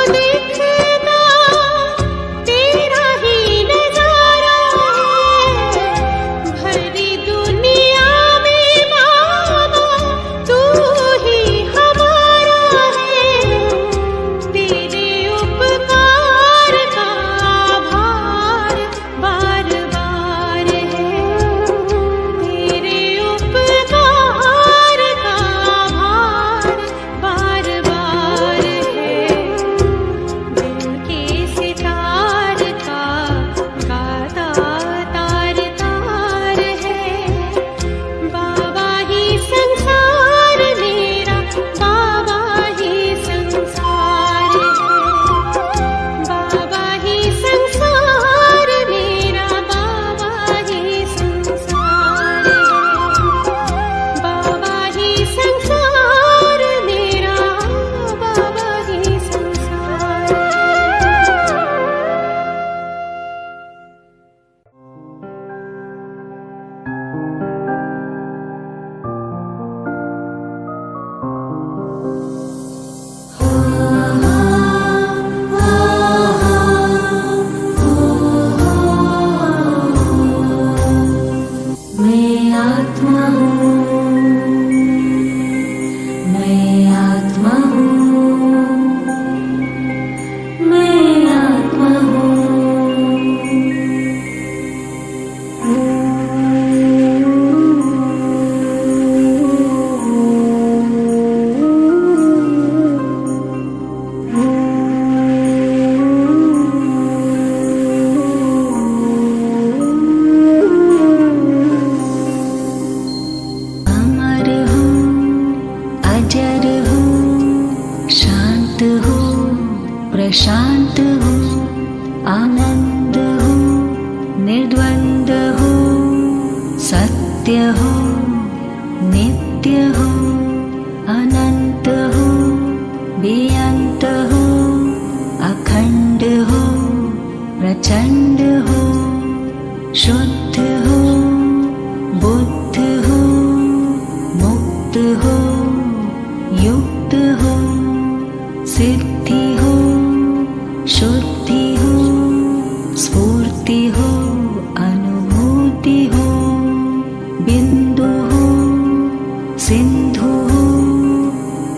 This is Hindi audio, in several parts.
देखना तेरा ही नजारा है, भरी दुनिया में बाबा तू ही हमारा है। तेरे उपकार का भार बार बार है, तेरे उपकार का भार बार बार है। दिल के सितार का गाता तार तार है, बाबा ही संसार मेरा, बाबा ही संसार है, बाबा ही संसार मेरा, बाबा ही संसार है, बाबा ही संसार मेरा, बाबा ही संसार है। मैं आत्मा हूँ, मैं आत्मा हूँ, मैं आत्मा अमर हूँ, अजर हूँ, शांत हूँ, प्रशांत हूँ, आनंद हूँ, निर्द्वंद हूँ, सत्य हूँ, नित्य हूँ, अनंत हूँ, बेअंत हूँ, अखंड हूँ, प्रचंड हूँ, शुद्ध हूँ, बुद्ध हूँ, मुक्त हूँ, युक्त हूँ, सिद्धि हूँ, शुद्धि हूँ, स्फूर्ति हूँ, अनुभूति हूँ, बिंदु हूँ, सिंधु हूँ,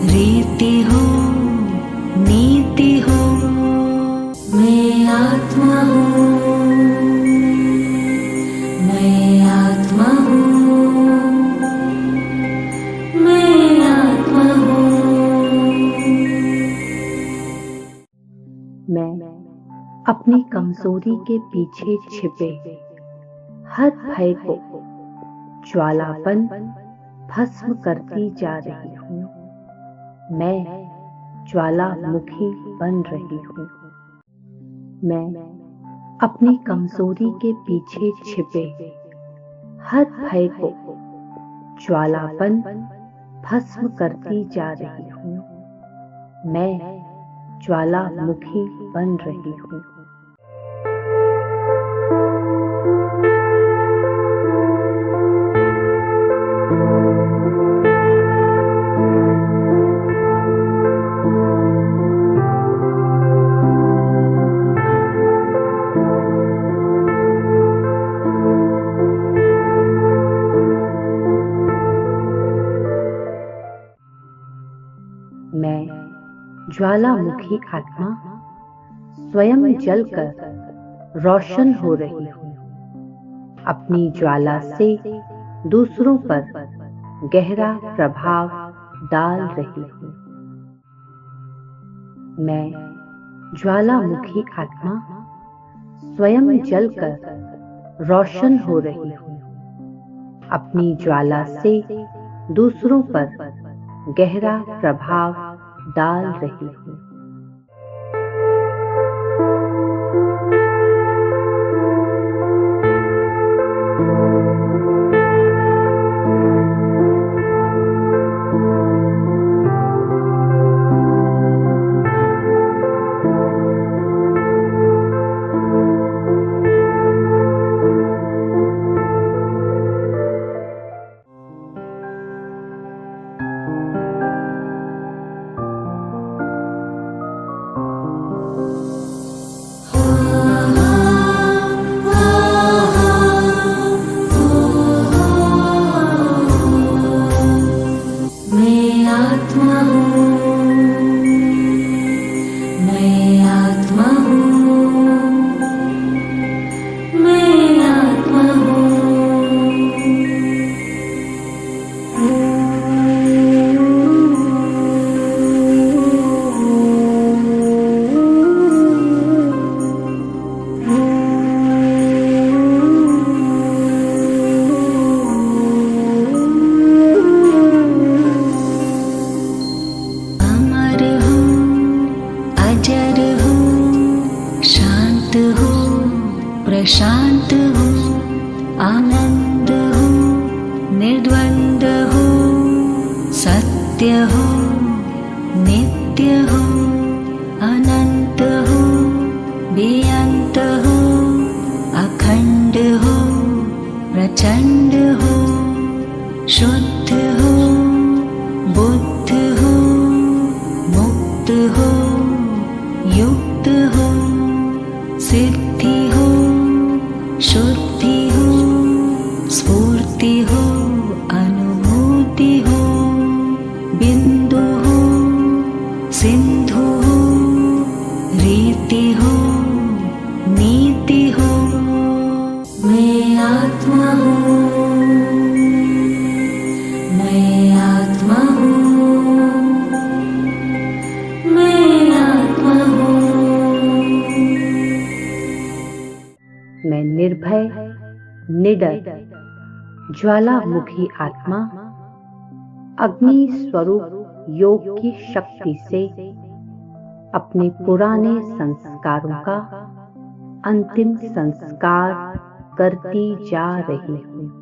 रीति हूँ, नीति हूँ। मैं आत्मा हूँ, मैं आत्मा हूँ, मैं आत्मा हूँ। मैं अपनी कमजोरी के पीछे छिपे हर भय को ज्वालापन भस्म करती जा रही हूँ। मैं ज्वालामुखी बन रही हूँ। मैं अपनी कमजोरी के पीछे छिपे हर भय को ज्वालापन भस्म करती जा रही हूँ। मैं ज्वालामुखी बन रही हूँ। मैं ज्वालामुखी आत्मा स्वयं जलकर रोशन हो रही हूँ। अपनी ज्वाला से दूसरों पर गहरा प्रभाव डाल रही हूँ। मैं ज्वालामुखी आत्मा स्वयं जलकर रोशन हो रही हूँ। अपनी ज्वाला से दूसरों पर गहरा प्रभाव डाल रही हूँ। सिंधु हो, रीति हो, नीति हो। मैं आत्मा हूँ, मैं आत्मा हूँ, मैं आत्मा हूँ। मैं निर्भय, निडर, ज्वालामुखी आत्मा अग्नि स्वरूप योग की शक्ति से अपने पुराने संस्कारों का अंतिम संस्कार करती जा रही हूँ।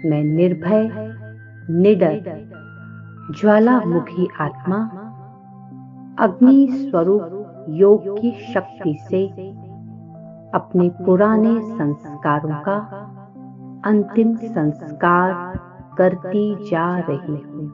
मैं निर्भय, निडर, ज्वालामुखी आत्मा अग्नि स्वरूप योग की शक्ति से अपने पुराने संस्कारों का अंतिम संस्कार करती जा रही हूँ।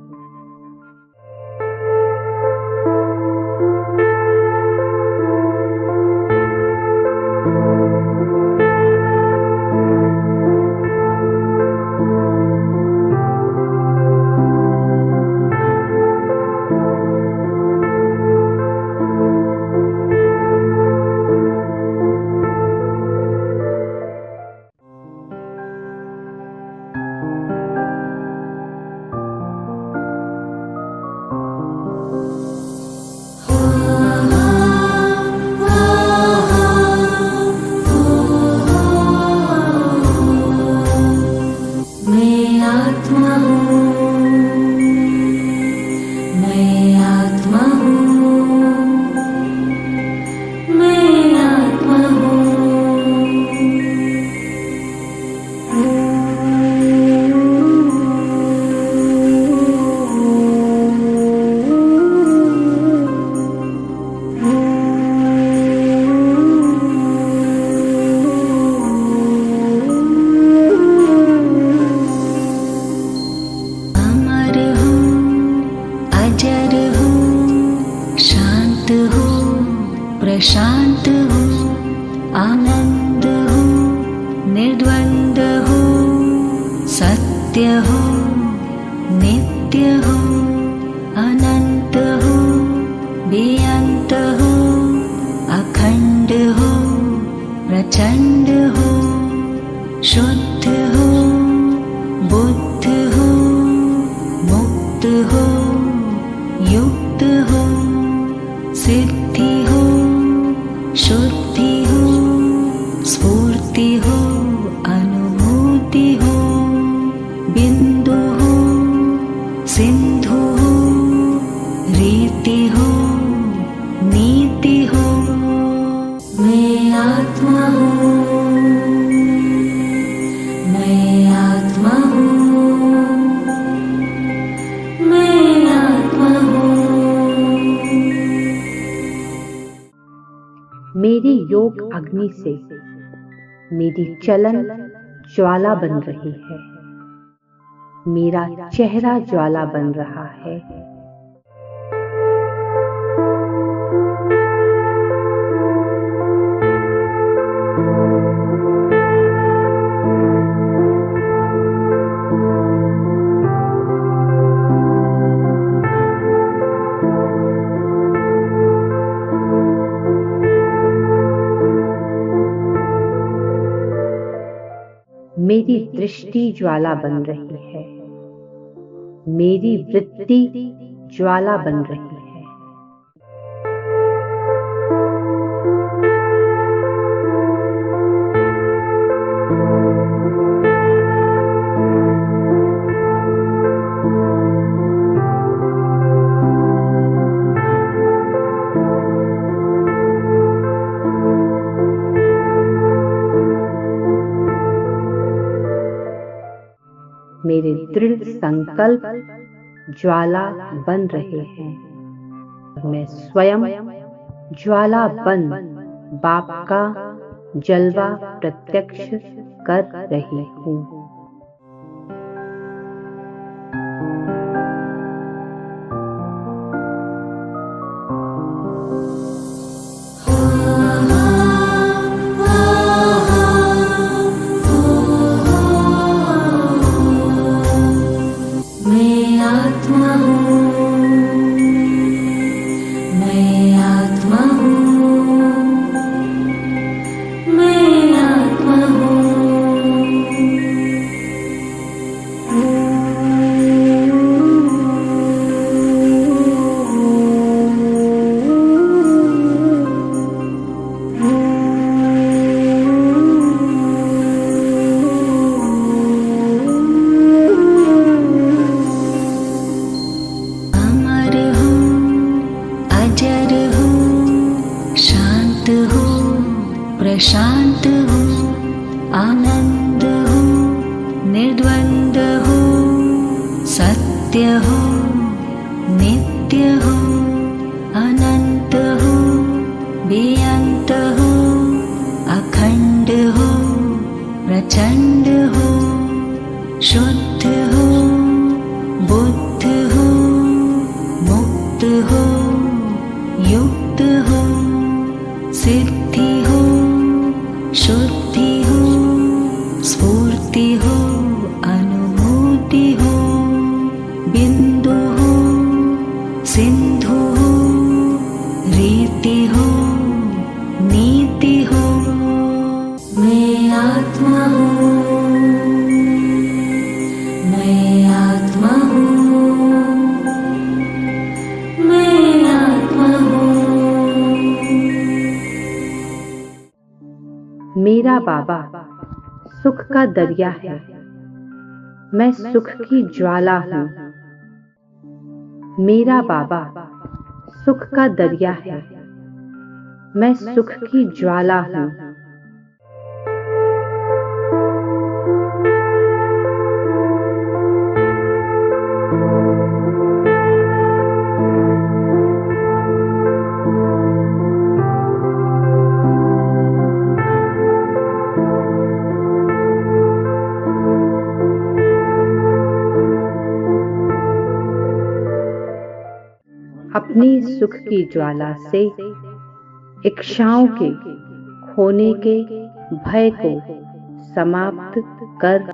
प्रशांत हो, आनंद हो, निर्द्वंद हो, सत्य हो, नित्य हो, अनंत हो, बेअंत हो, अखंड हो, प्रचंड हो, शुद्ध हो, बुद्ध हो, मुक्त हो, युक्त हो, सिद्धि हो, शुद्धि हो, स्फूर्ति हो, अनुभूति हो, बिंदु हो, सिंधु हो, रीति हो, नीति हो। मैं आत्मा हूँ, मैं आत्मा हूँ, मैं आत्मा हूँ। मेरी योग अग्नि से मेरी चलन ज्वाला बन रही है, मेरा चेहरा ज्वाला बन रहा है। मेरी दृष्टि ज्वाला बन रही है, मेरी वृत्ति ज्वाला बन रही है। मेरे दृढ़ संकल्प ज्वाला बन रहे हैं। मैं स्वयं ज्वाला बन बाप का जलवा प्रत्यक्ष कर रही हूँ। प्रशांत हो, आनंद हो, निर्द्वंद हो, सत्य हो, नित्य हो, अनंत हो, बेअंत हो, अखंड हो, प्रचंड हो, शुद्ध हो, बुद्ध हो, मुक्त हो, युक्त हो, सिद्धि हो, शुद्धि हो, स्फूर्ति हो, अनुभूति हो, बिंदु हो, सिंधु हो, रीति हो, नीति हो। मैं आत्मा हूँ, मैं आत्मा हूँ, मैं आत्मा हूँ। मेरा बाबा सुख का दरिया है, मैं सुख की ज्वाला हूँ। मेरा बाबा सुख का दरिया है, मैं सुख की ज्वाला हूँ। अपनी सुख की ज्वाला से इच्छाओं के खोने के भय को समाप्त कर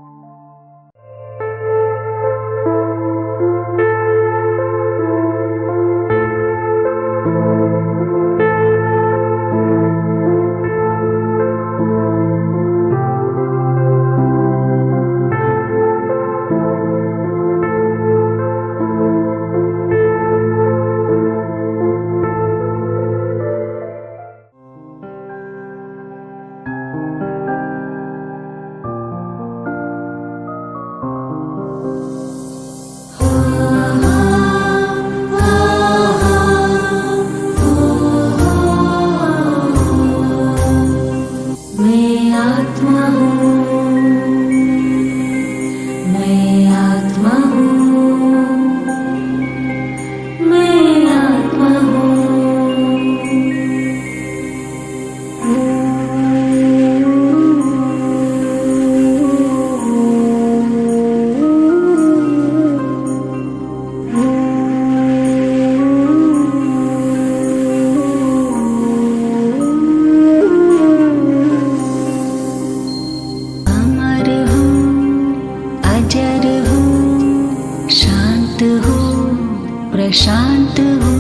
प्रशांत हो,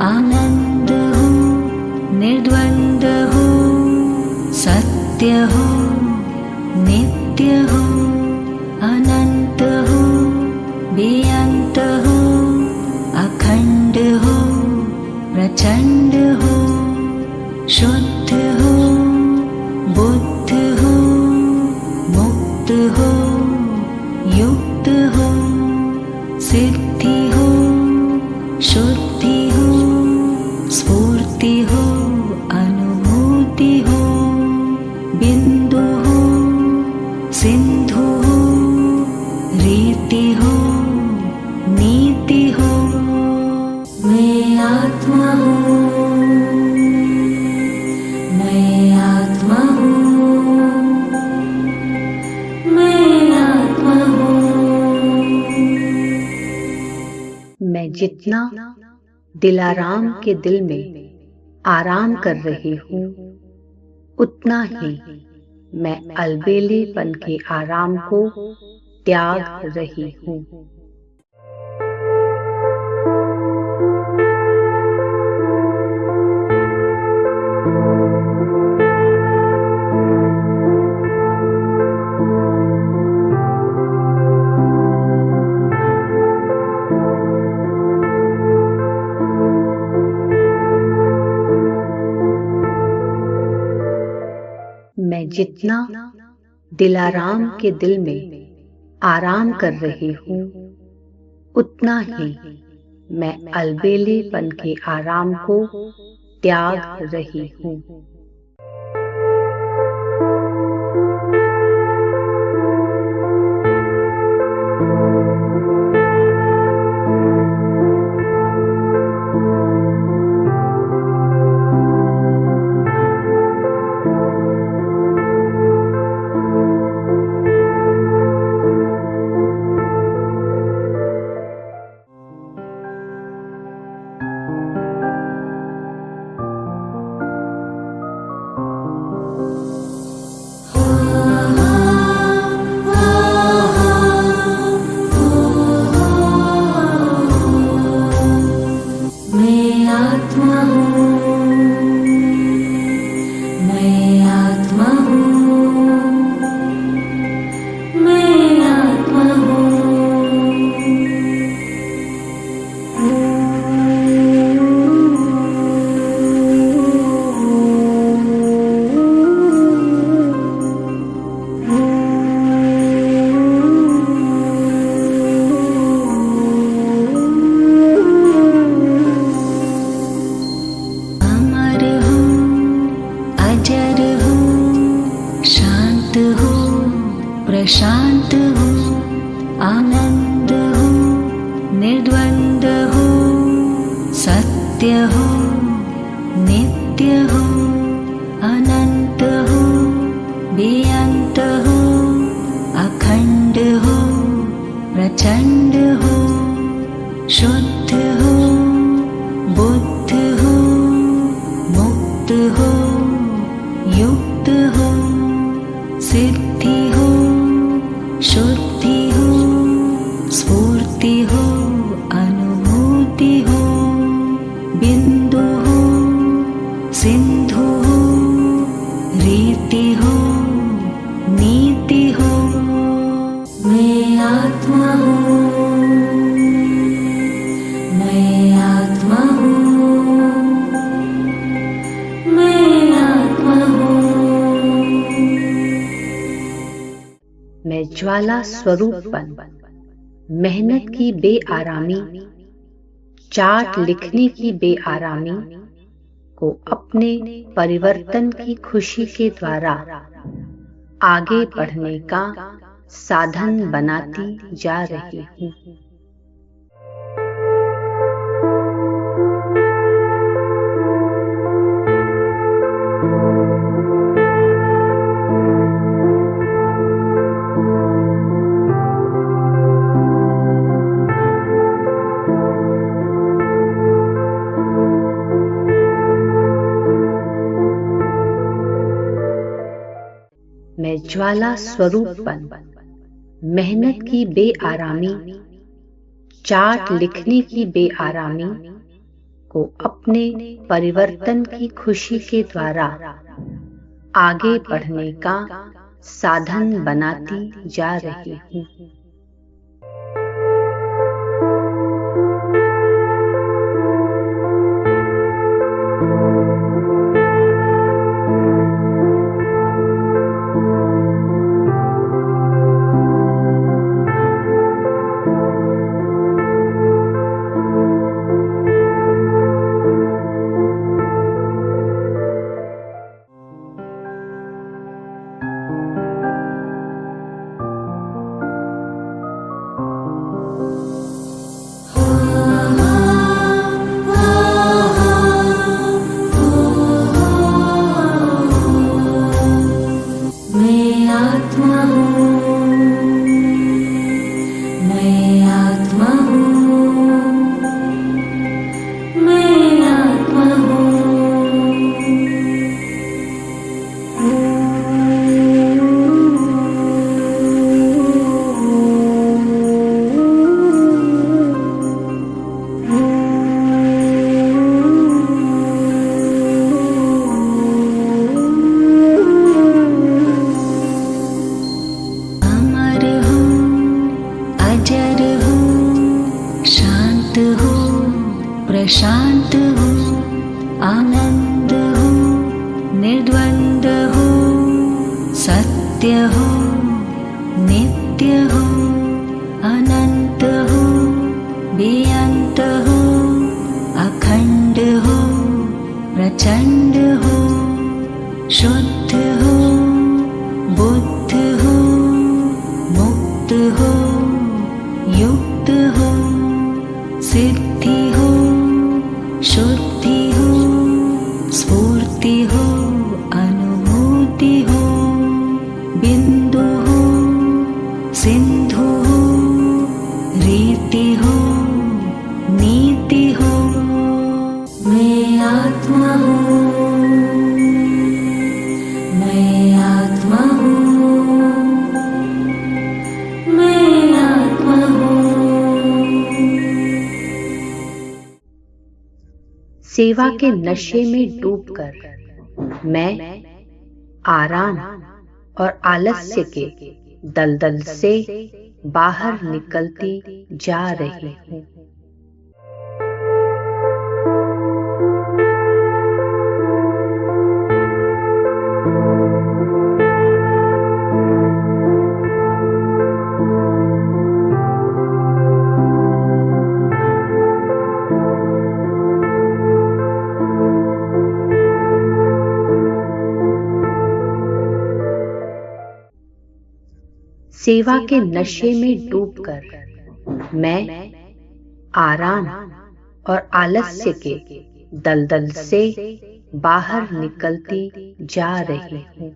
आनंद हो, निर्द्वंद हो, सत्य हो, नित्य हो, अनंत हो, बेअंत हो, अखंड हो, प्रचंड हो, शुद्ध हो, बुद्ध हो, मुक्त हो, युक्त हो, सिद्धि हो, शुद्धि हो, स्फूर्ति हो, अनुभूति हो, बिंदु हो, सिंधु हो, रीति हो, नीति हो। मैं आत्मा हूँ, मैं आत्मा जितना दिलाराम के दिल में आराम कर रही हूँ, उतना ही मैं अलबेलेपन के आराम को त्याग रही हूँ। मैं जितना दिलाराम के दिल में आराम कर रही हूँ, उतना ही मैं अलबेलेपन के आराम को त्याग रही हूँ। प्रशांत हो, आनंद हो, निर्द्वंद हो, सत्य हो, नित्य हो, अनंत हो, बेअंत हो, अखंड हो, प्रचंड हो, शुद्ध हो, बुद्ध हो, मुक्त हो, युक्त हो, सिद्धि हो, शुद्धि हो, स्फूर्ति हो, अनुभूति हो, बिंदु हो, सिंधु हो, रीति हो, नीति हो। मैं आत्मा हूँ, मैं आत्मा हूँ, मैं आत्मा हूँ। मैं ज्वाला स्वरूपन मेहनत की बेआरामी, चार्ट लिखने की बेआरामी को अपने परिवर्तन की खुशी के द्वारा आगे बढ़ने का साधन बनाती जा रही हूँ। मैं ज्वाला स्वरूपन मेहनत की बेआरामी, चार्ट लिखने की बेआरामी को अपने परिवर्तन की खुशी के द्वारा आगे बढ़ने का साधन बनाती जा रही हूँ। सत्य हो, नित्य हो, अनंत हो, बेअंत हो, अखंड हो, प्रचंड हो, शुद्ध हो, बुद्ध हो, मुक्त हो, युक्त हो, सिद्धि हो, शुद्धि हो, स्फूर्ति हो, अनुभूति हो, बिंदु हो, सिंधु हो, रीति हो, नीति हो। मैं आत्मा हूँ, मैं आत्मा हूँ, मैं आत्मा हूँ। सेवा के नशे में डूबकर मैं आराम और आलस्य के दलदल से बाहर निकलती जा रही हूँ। सेवा के नशे में डूबकर मैं आराम और आलस्य के दलदल से बाहर निकलती जा रही हूँ।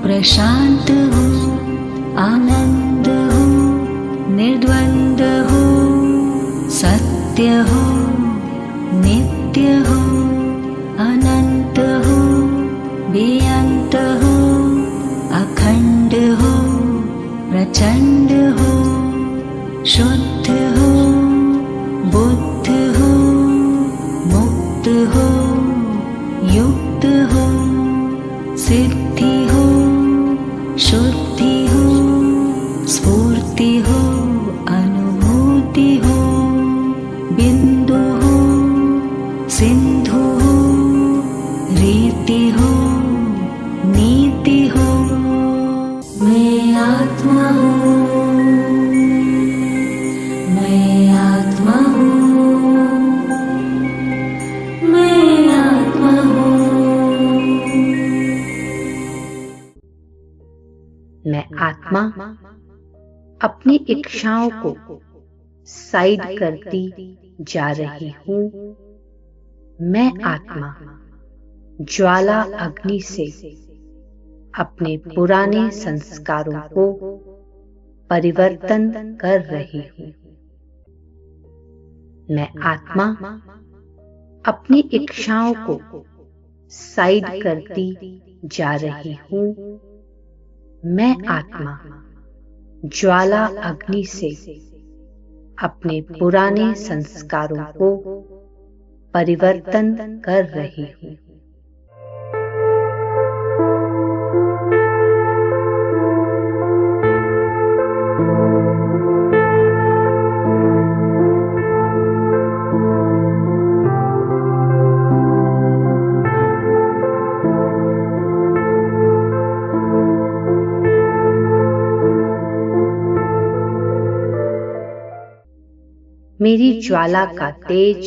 प्रशांत हो, आनंद हो, निर्द्वंद हो, सत्य हो, नित्य हो, अनंत हो, बेअंत हो, अखंड हो, प्रचंड हो, शुद्ध हो, बुद्ध हो, मुक्त हो, युक्त हो, सिद्धि हो, शुद्धि हो, स्फूर्ति हो, अनुभूति हो, बिंदु हो, सिंधु हो, रीति हो, नीति हो। मैं आत्मा हूँ, मैं आत्मा हूँ, मैं आत्मा हूँ। मैं आत्मा अपनी इच्छाओं को साइड करती जा रही हूँ। मैं आत्मा ज्वाला अग्नि से अपने पुराने संस्कारों को परिवर्तन कर रही हूँ। मैं आत्मा अपनी इच्छाओं को साइड करती जा रही हूँ। मैं आत्मा ज्वाला अग्नि से अपने पुराने संस्कारों को परिवर्तन कर रही हूँ। मेरी ज्वाला का तेज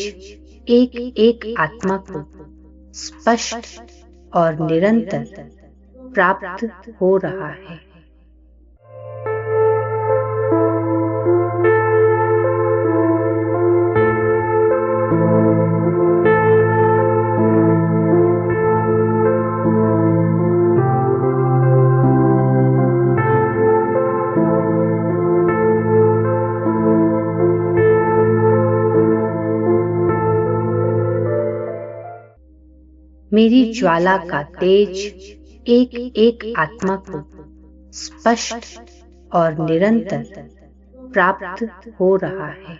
एक एक आत्मा को स्पष्ट और निरंतर प्राप्त हो रहा है। मेरी ज्वाला का तेज एक एक आत्मा को स्पष्ट और निरंतर प्राप्त हो रहा है।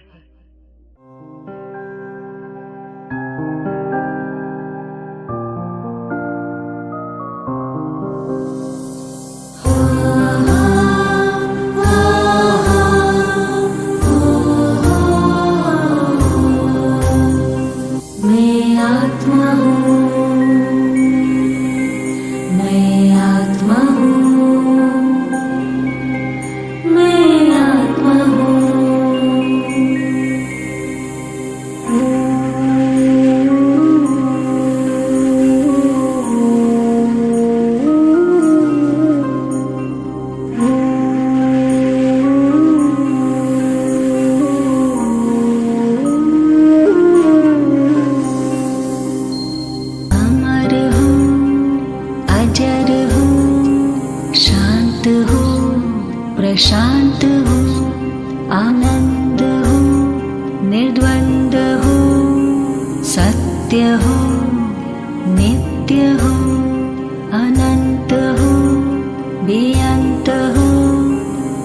प्रशांत हूँ, आनंद हूँ, निर्द्वंद हूँ, सत्य हूँ, नित्य हूँ, अनंत हूँ, बेअंत हूँ,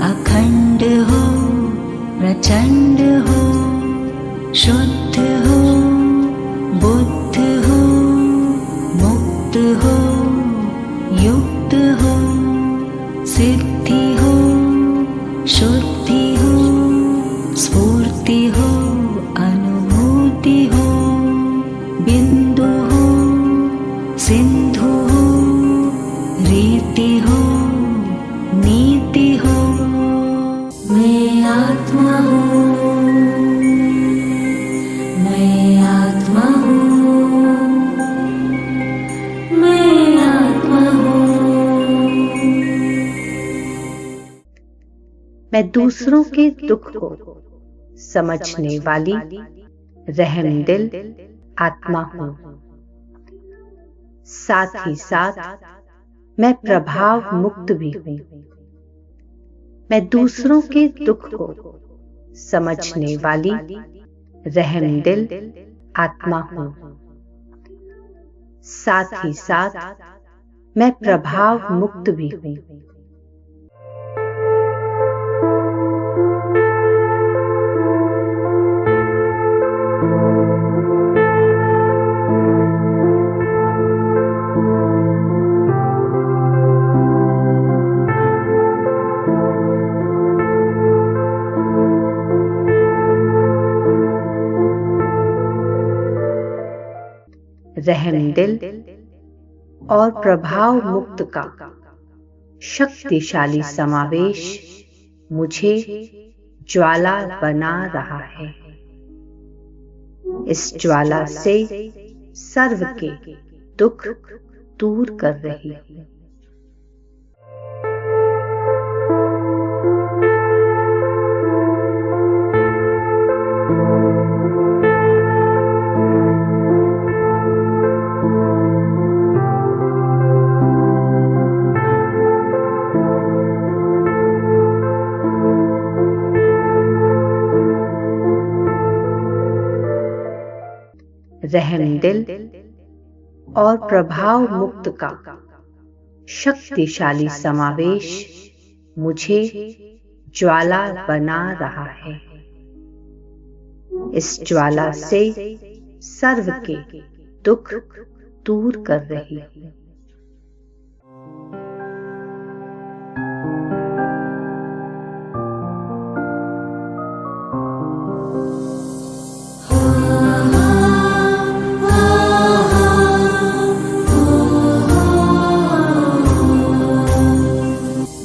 अखंड हूँ, प्रचंड हूँ, शुद्ध हूँ, बुद्ध हूँ, मुक्त हूँ, युक्त हूँ, सिद्धि हूँ, शुद्धि हूँ, स्फूर्ति हूँ, अनुभूति हूँ, बिंदु हूँ, सिंधु हूँ, रीति हूँ, नीति हूँ। मैं आत्मा हूँ, मैं आत्मा हूँ, मैं आत्मा हूँ। मैं दूसरों के दुख को समझने वाली रहमदिल आत्मा हूँ। साथ ही साथ मैं प्रभाव मुक्त भी हूँ। मैं दूसरों के दुख को समझने वाली रहमदिल आत्मा हूँ। साथ ही साथ मैं प्रभाव मुक्त भी हूँ। रहमदिल और प्रभाव मुक्त का शक्तिशाली समावेश मुझे ज्वाला बना रहा है। इस ज्वाला से सर्व के दुख दूर कर रही हूँ। रहमदिल और प्रभाव मुक्त का शक्तिशाली समावेश मुझे ज्वाला बना रहा है। इस ज्वाला से सर्व के दुख दूर कर रही हूँ।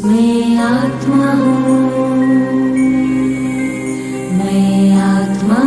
मैं आत्मा हूँ, मैं आत्मा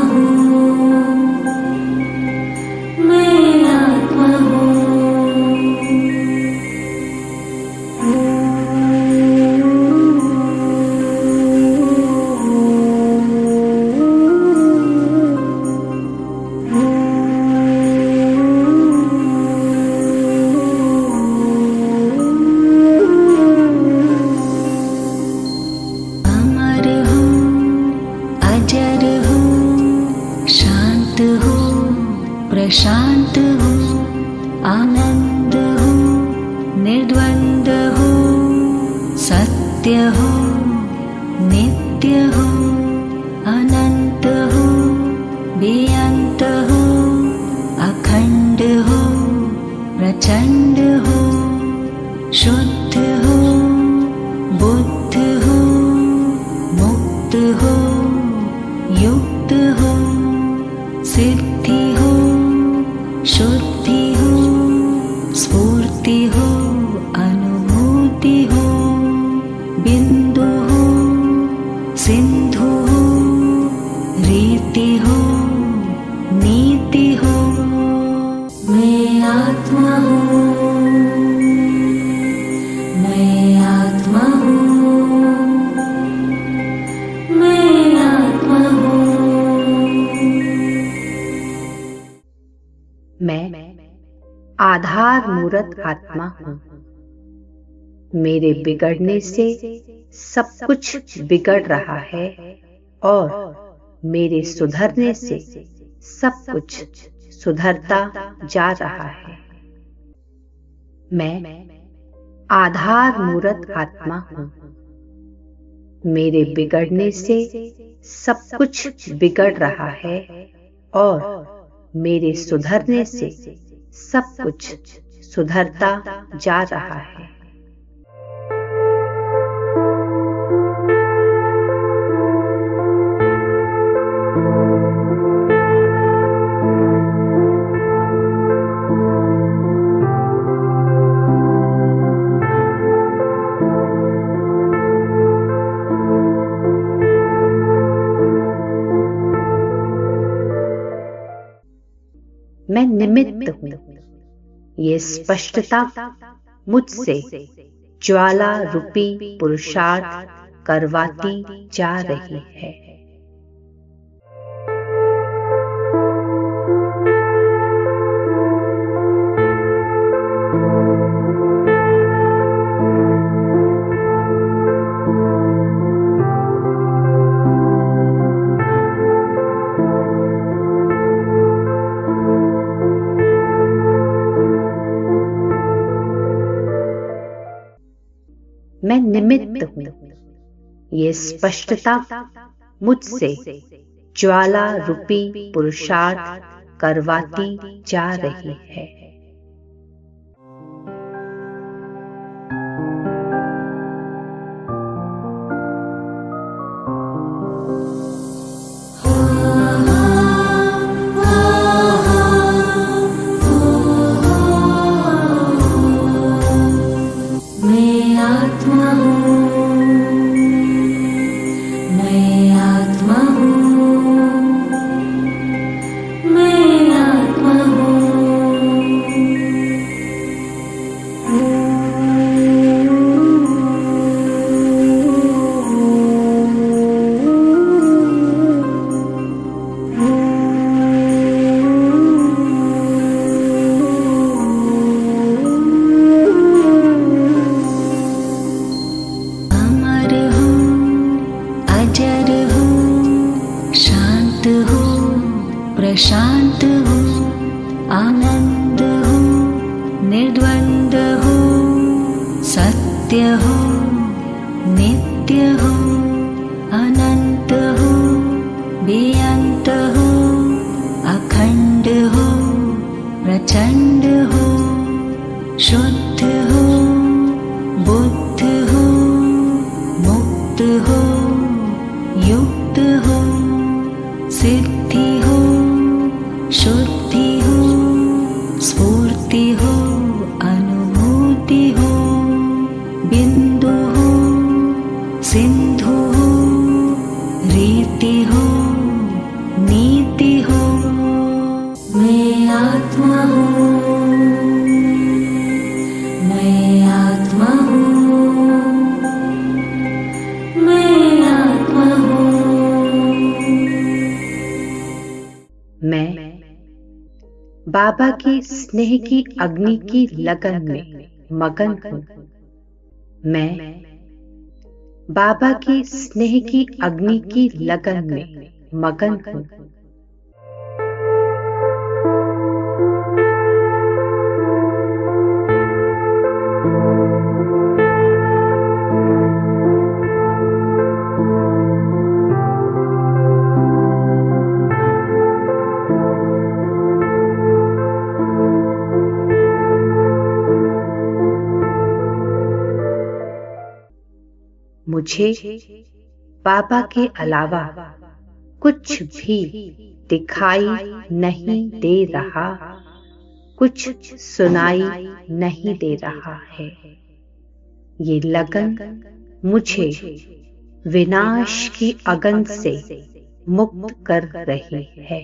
सत्य हो, नित्य हो, अनंत हो, बेअंत हो, अखंड हो, प्रचंड हो, शुद्ध हो, बुद्ध हो, मुक्त हो, युक्त हो, सिद्धि हो, शुद्धि हो, स्फूर्ति हो, अनुभूति हो, बिंदु हो, सिंधु हो, रीति हो, नीति हो। मैं आत्मा हूँ, मैं आत्मा हूँ, मैं आत्मा हूँ। मैं आधार मूर्त आत्मा हूँ। मेरे बिगड़ने से सब कुछ बिगड़ रहा है और मेरे सुधरने से सब कुछ सुधरता जा रहा है। मैं आधार मूर्त आत्मा हूँ। मेरे बिगड़ने से सब कुछ बिगड़ रहा है और मेरे सुधरने से सब कुछ सुधरता जा रहा है। मैं निमित्त हूँ। ये स्पष्टता मुझसे ज्वाला रूपी पुरुषार्थ करवाती जा रही है। मैं निमित्त हूँ। ये स्पष्टता मुझसे ज्वाला रूपी पुरुषार्थ करवाती जा रही है। प्रशांत हो, आनंद हो, निर्द्वंद हो, सत्य हो, नित्य हो, अनंत हो, बेअंत हो, अखंड हो, प्रचंड हो, शुद्ध हो, बुद्ध हो, मुक्त हो, युक्त हो, सिद्धि हो, शुद्धि हो, स्फूर्ति हो, अनुभूति हो, बिंदु हो, सिंधु हो, रीति हो, नीति हो। मैं आत्मा हूँ, मैं आत्मा हूँ, मैं आत्मा हूँ। मैं बाबा की स्नेह की अग्नि की लगन में मगन हूँ। मैं बाबा की स्नेह की अग्नि की लगन में मगन हूँ। मुझे बाबा के अलावा कुछ भी दिखाई नहीं दे रहा, कुछ सुनाई नहीं दे रहा है। ये लगन मुझे विनाश की अगन से मुक्त कर रही है।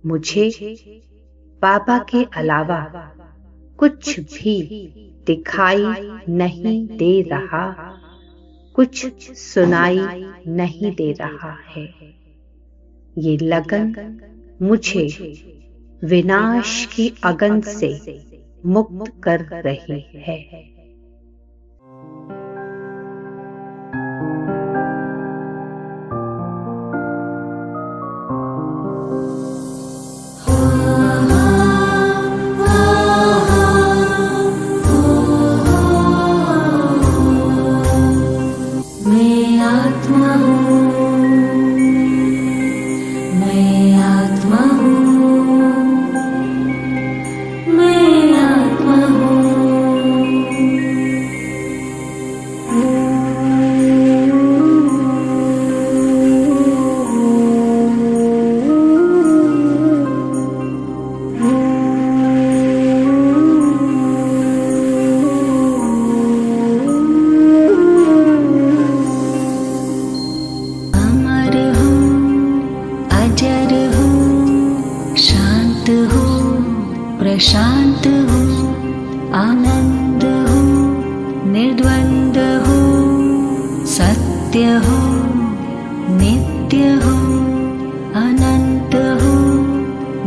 मुझे बाबा के अलावा कुछ भी दिखाई नहीं दे रहा, कुछ सुनाई नहीं दे रहा है। ये लगन मुझे विनाश की अगन से मुक्त कर रही है। प्रशांत हो, आनंद हो, निर्द्वंद हो, सत्य हो, नित्य हो, अनंत हो,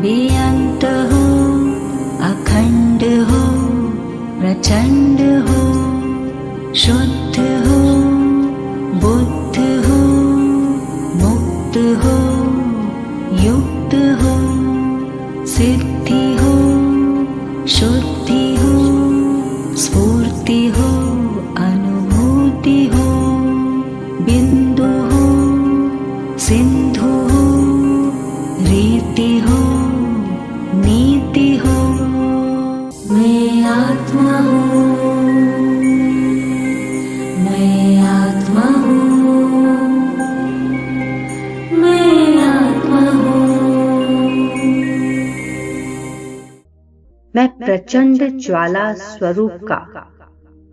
बेअंत हो, अखंड हो, प्रचंड हो, शुद्ध हो, बुद्ध हो, मुक्त हो, युक्त हो, सिद्धि हो, शुद्धि हो, स्फूर्ति हो, अनुभूति हो, बिंदु हो, सिंधु हो, रीति हो, नीति हो। मैं आत्मा हूँ, मैं आत्मा हूँ, मैं आत्मा हूँ। मैं प्रचंड ज्वाला स्वरूप का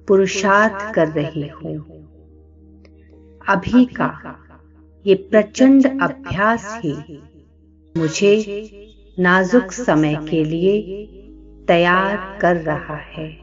पुरुषार्थ कर रही हूँ। अभी का ये प्रचंड अभ्यास ही मुझे नाजुक समय के लिए तैयार कर रहा है।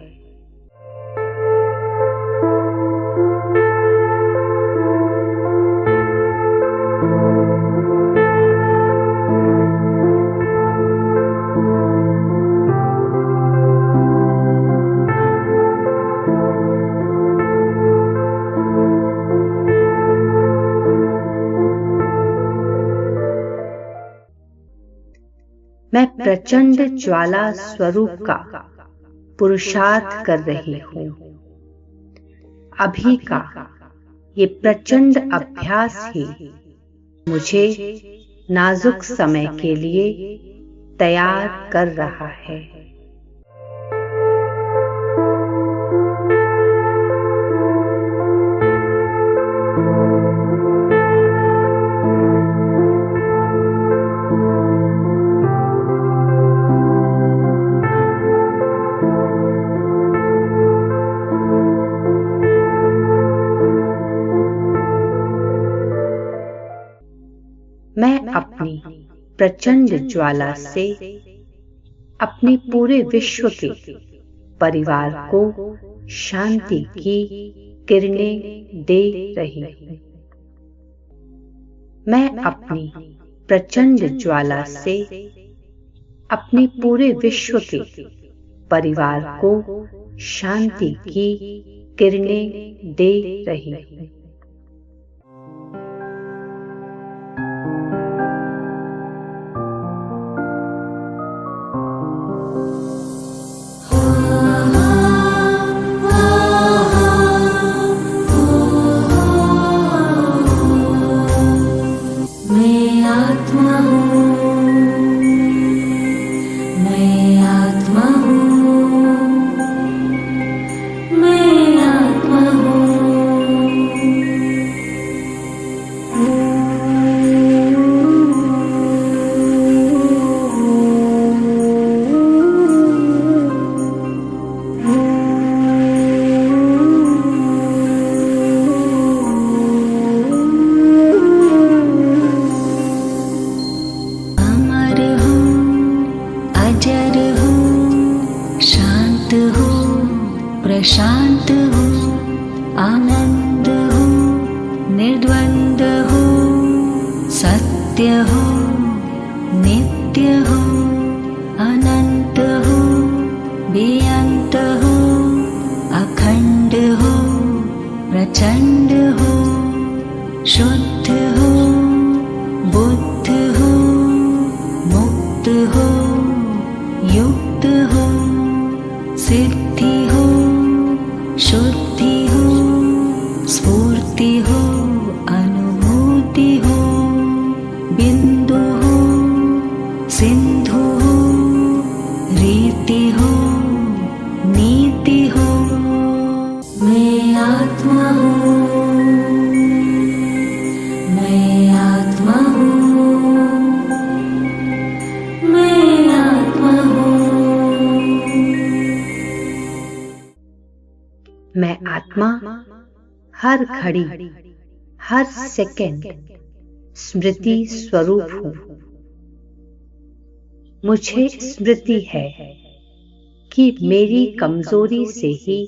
मैं प्रचंड ज्वाला स्वरूप का पुरुषार्थ कर रही हूँ। अभी का ये प्रचंड अभ्यास ही मुझे नाजुक समय के लिए तैयार कर रहा है। मैं अपनी प्रचंड ज्वाला से अपने पूरे विश्व के परिवार को शांति की किरणें दे रही हूँ। मैं अपनी प्रचंड ज्वाला से अपने पूरे विश्व के परिवार को शांति की किरणें दे रही हूँ। निर्द्वंद्व हूँ, सत्य हूँ, नित्य हूँ, अनंत हूँ, बेअंत हूँ, अखंड हूँ, प्रचंड हूँ, शुद्ध हूँ, बुद्ध हूँ, मुक्त हूँ, युक्त हूँ, सिद्धि हूँ, शुद्धि हूँ, स्फूर्ति हूँ, अनुभूति हूँ, बिंदु हूँ, सिंधु हूँ, रीति हूँ, नीति हूँ। मैं आत्मा हूँ, मैं आत्मा हूँ, मैं आत्मा हूँ। मैं आत्मा हर घड़ी, हर सेकंड स्मृति स्वरूप हूँ। मुझे स्मृति है कि मेरी कमजोरी से ही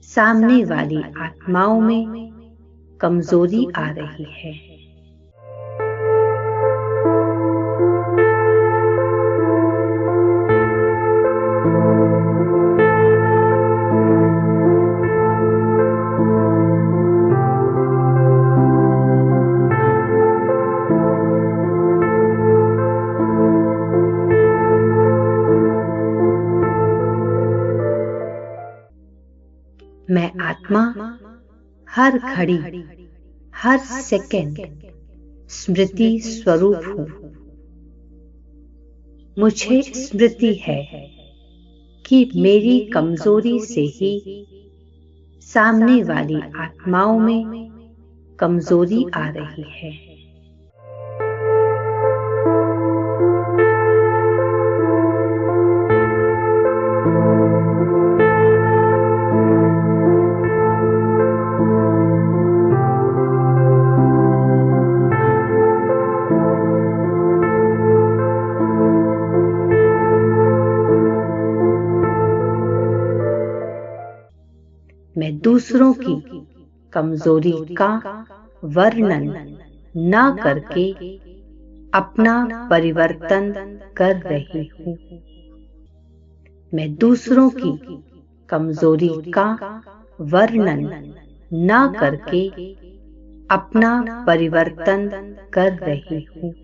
सामने वाली आत्माओं में कमजोरी आ रही है। मैं आत्मा हर घड़ी, हर सेकंड स्मृति स्वरूप हूँ। मुझे स्मृति है कि मेरी कमजोरी से ही सामने वाली आत्माओं में कमजोरी आ रही है। मैं दूसरों की कमजोरी का वर्णन न करके अपना परिवर्तन कर रही हूँ। मैं दूसरों की कमजोरी का वर्णन न करके अपना परिवर्तन कर रही हूँ।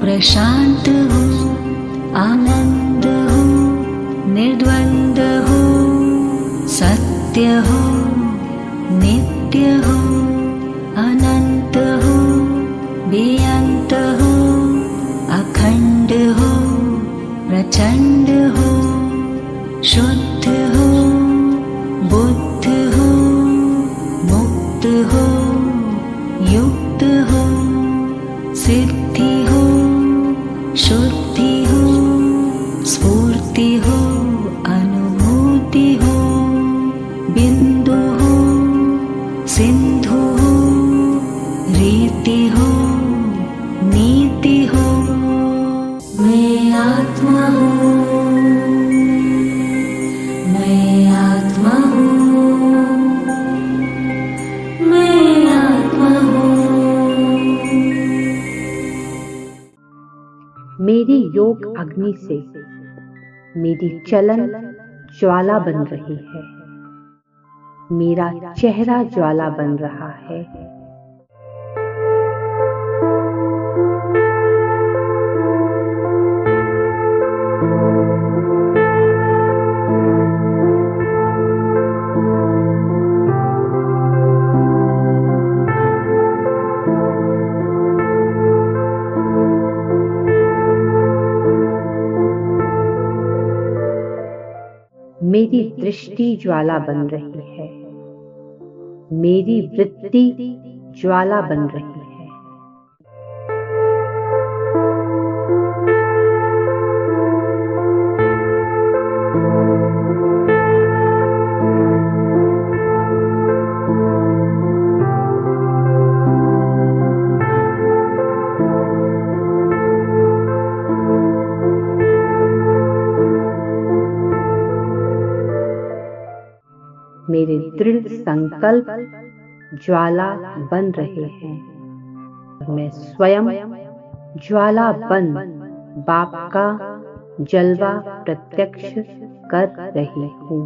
प्रशांत हूँ, आनंद हूँ, निर्द्वंद्व हूँ, सत्य हूँ, नित्य हूँ, अनंत हूँ, बेअंत हूँ, अखंड हूँ, प्रचंड हूँ, शुद्ध हूँ, बुद्ध हूँ, मुक्त हूँ, युक्त हूँ, सिद्धि हूँ, शुद्धि हूँ, स्फूर्ति हूँ, अनुभूति हूँ, बिंदु हूँ, सिंधु हूँ, रीति हूँ, नीति हूँ। मैं आत्मा हूँ, मैं आत्मा हूँ, मैं आत्मा हूँ। मेरी योग अग्नि से मेरी चलन ज्वाला बन रही है। मेरा चेहरा ज्वाला बन रहा है। मेरी दृष्टि ज्वाला बन रही है, मेरी वृत्ति ज्वाला बन रही है। मेरे दृढ़ संकल्प ज्वाला बन रहे हैं। मैं स्वयं ज्वाला बन बाप का जलवा प्रत्यक्ष कर रही हूँ।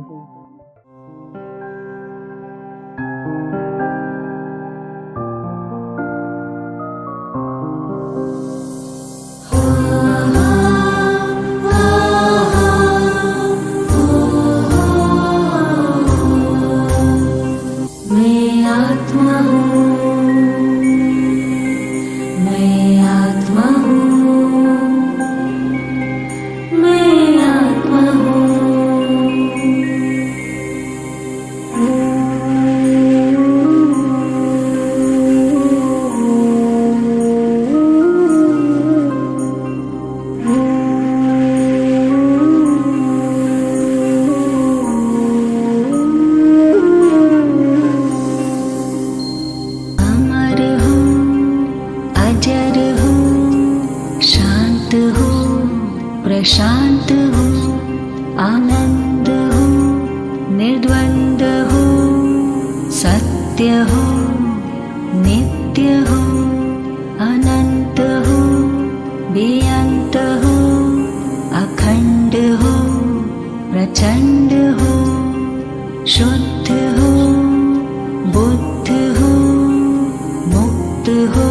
प्रशांत हो, आनंद हो, निर्द्वंद हो, सत्य हो, नित्य हो, अनंत हो, बेअंत हो, अखंड हो, प्रचंड हो, शुद्ध हो, बुद्ध हो, मुक्त हो,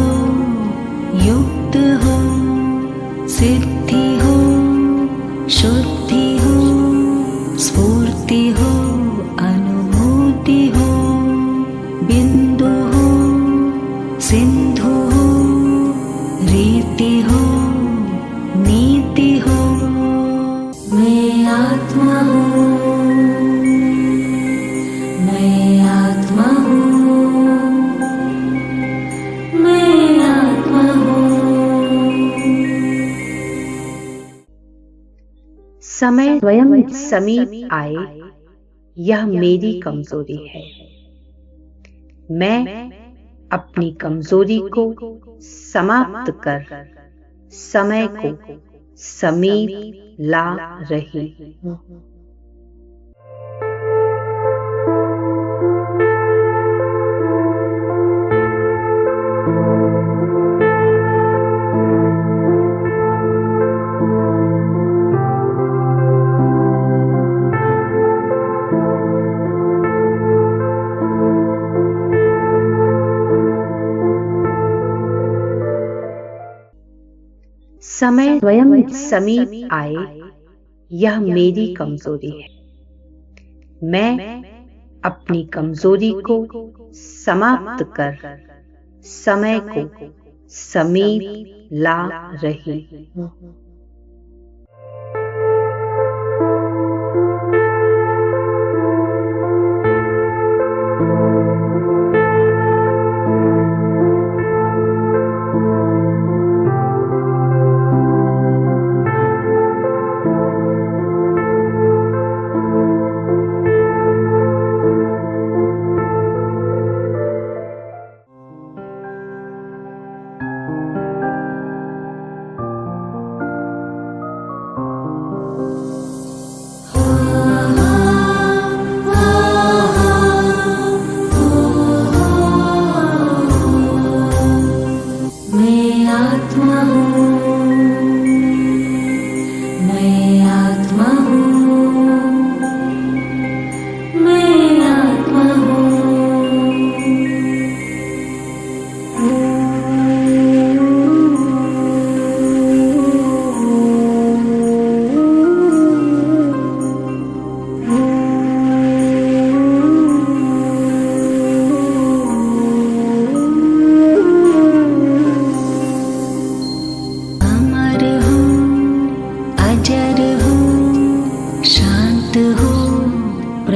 युक्त हो, सिद्धि हो, शुद्धि हो, स्फूर्ति हो, अनुभूति हो, बिंदु हो, सिंधु हो, रीति हो, नीति हो। मैं आत्मा हूँ, मैं आत्मा हूँ, मैं आत्मा हूँ। समय स्वयं समीप आए, यह मेरी कमजोरी है। मैं अपनी कमजोरी को समाप्त कर समय को समीप ला रही हूँ। समय स्वयं समीप आए, यह मेरी कमजोरी है। मैं अपनी कमजोरी को समाप्त कर समय को समीप ला रही हूँ।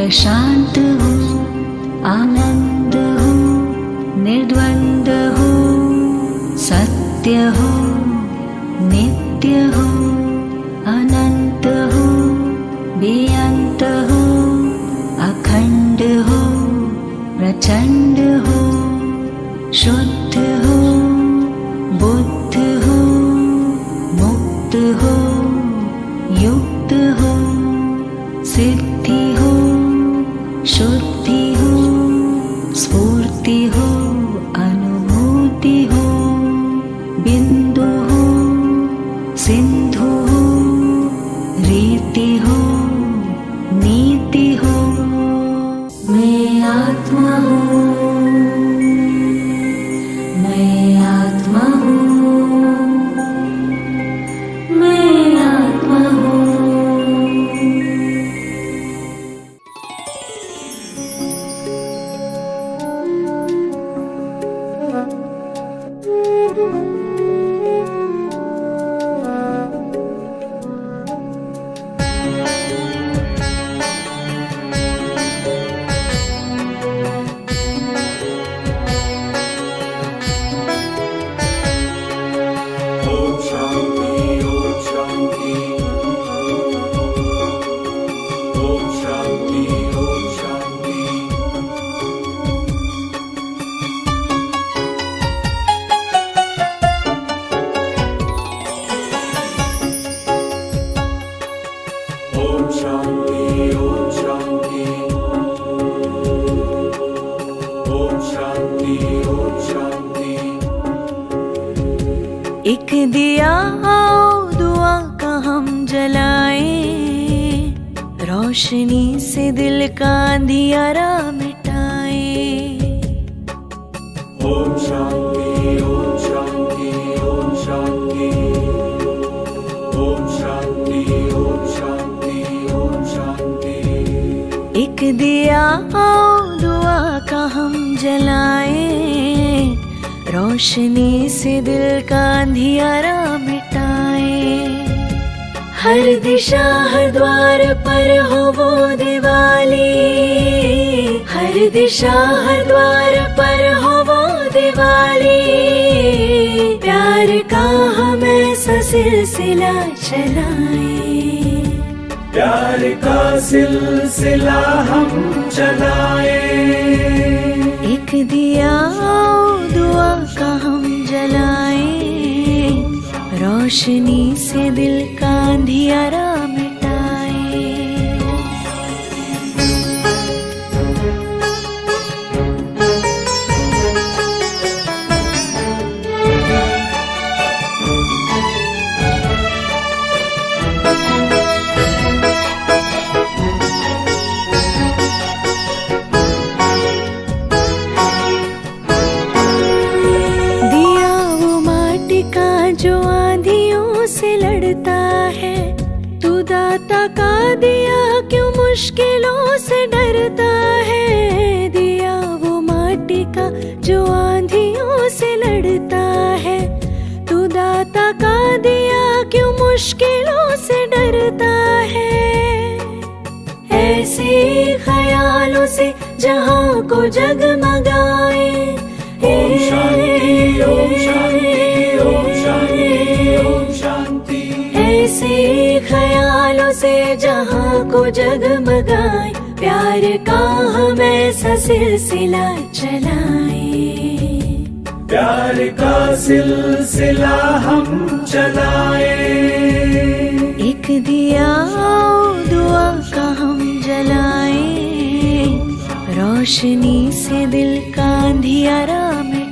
प्रशांत हूँ, आनंद हूँ, निर्द्वंद हूँ, सत्य हूँ, नित्य हूँ, अनंत हूँ, बेअंत हूँ, अखंड हूँ, प्रचंड हूँ, शुद्ध हूँ, बुद्ध हूँ, मुक्त हूँ, युक्त हूँ, सिद्धि हूँ, शुद्धि हूँ, स्फूर्ति हूँ, अनुभूति हूँ, बिंदु हूँ, सिंधु हूँ, रीति हूँ, नीति हूँ। मैं आत्मा हूँ, मैं आत्मा हूँ, मैं आत्मा हूँ। एक दिया आओ दुआ का हम जलाएं, रोशनी से दिल का अंधियारा मिटाएं। ओम शांति ओम शांति ओम शांति ओम शांति ओम शांति ओम शांति। एक दिया आओ दुआ का हम जलाएं, रोशनी से दिल का अंधियारा मिटाएं। हर दिशा हर द्वार पर हो वो दिवाली, हर दिशा हर द्वार पर हो वो दिवाली। प्यार का हम ऐसा सिलसिला चलाएं, प्यार का सिलसिला हम चलाएं। एक दिया दुआ का हम जलाएं, रोशनी से दिल का अंधियारा मिटाएं। जो आंधियों से लड़ता है, तू दाता का दिया क्यों मुश्किलों से डरता है। दिया वो माटी का जो आंधियों से लड़ता है, तू दाता का दिया क्यों मुश्किलों से डरता है। ऐसे ख्यालों से जहां को जगमगाए, ओम शांति ओम शांति ओम शांति ओम शांति। ऐसे ख्यालों से जहां को जगमगाए, प्यार का हम ऐसा सिलसिला चलाएं, प्यार का सिलसिला हम चलाएं। एक दिया दुआ का हम जलाएं, रोशनी से दिल का अंधियारा मिटाएं।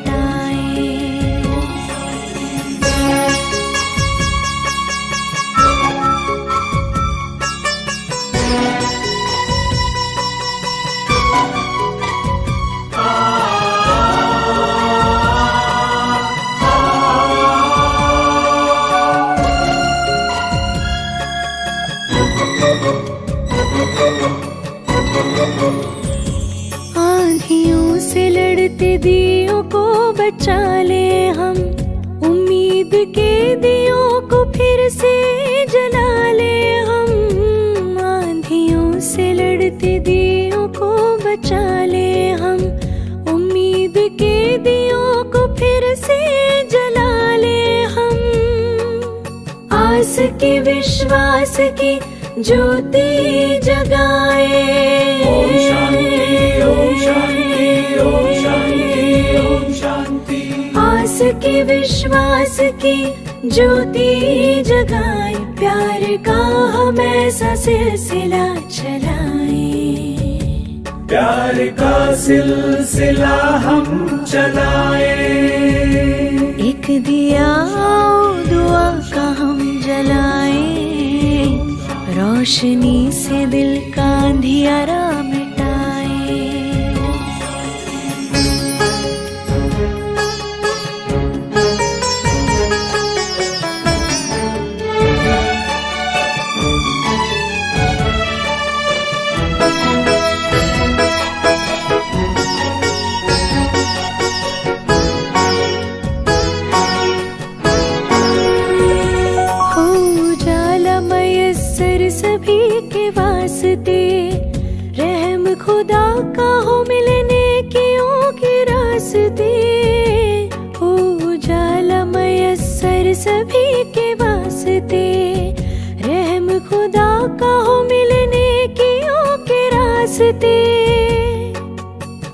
आंधियों से लड़ते दियों बचा ले हम, उम्मीद के दियों को फिर से जला ले हम। आस की विश्वास की ज्योति जगाए, ओम शांति ओम शांति ओम शांति ओम शांति। आस की विश्वास की ज्योति जगाए, प्यार का हम ऐसा सिलसिला चलाए। प्यार का सिलसिला हम चलाए। एक दिया दुआ का हम जलाए, रोशनी से दिल का अंधियारा मिटाए। सभी के वास्ते, रहम खुदा का हो मिलने कियों के रास्ते। हो उजाला मयस्सर सभी के वास्ते, रहम खुदा का हो मिलने कियों के रास्ते।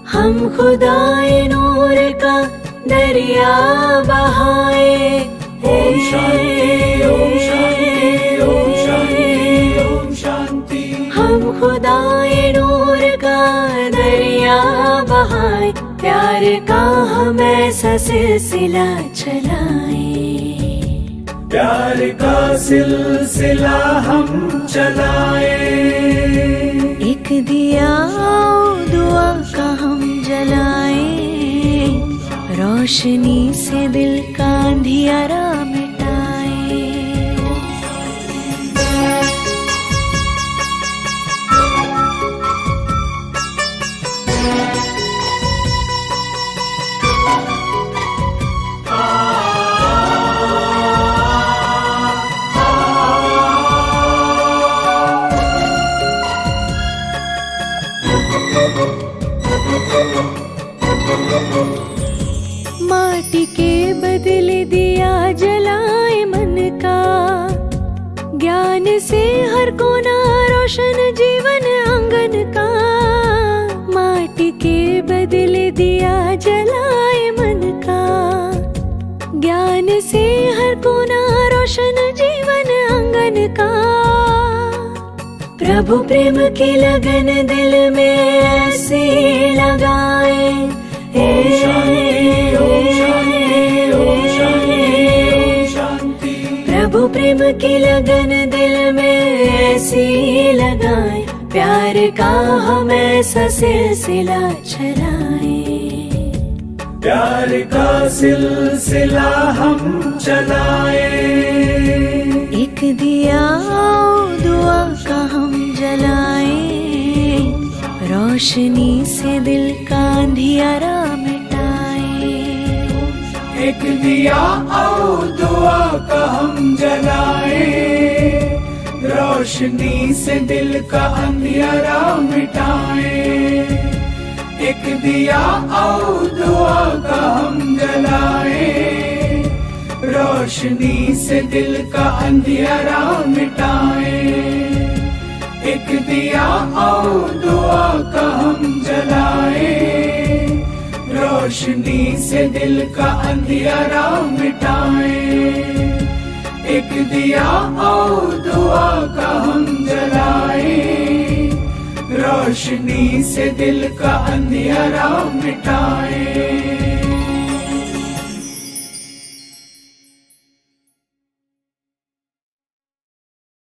हम खुदाए नूर का दरिया बहाए, ओम शांति ओम शांति ओम शांति ओम शांति। हम खुदाए नूर का दरिया बहाए, प्यार का हम ऐसा सिलसिला चलाए। प्यार का सिलसिला हम चलाए। एक दिया दुआ का हम जलाए, रोशनी से दिल का अंधियारा मिटाए। माटी के बदले दिया जलाए मन का, ज्ञान से हर कोना रोशन जीवन आंगन का। माटी के बदले दिया जलाए मन का, ज्ञान से हर कोना रोशन जीवन आंगन का। प्रभु प्रेम की लगन दिल में ऐसी लगाए, ओम शांति ओम शांति ओम शांति ओम शांति। प्रभु प्रेम की लगन दिल में ऐसी लगाए, प्यार का हम ऐसा सिलसिला चलाए। प्यार का सिलसिला हम चलाए। एक दिया दुआ का हम जलाए, रोशनी से दिल का अंधियारा मिटाए। एक दिया और दुआ का हम जलाए, रोशनी से दिल का अंधियारा मिटाए। एक दिया और दुआ का हम जलाए, रोशनी से दिल का अंधियारा मिटाए। एक दिया और दुआ का हम जलाए, रोशनी से दिल का अंधियारा मिटाए। एक दिया और दुआ का हम जलाए, रोशनी से दिल का अंधियारा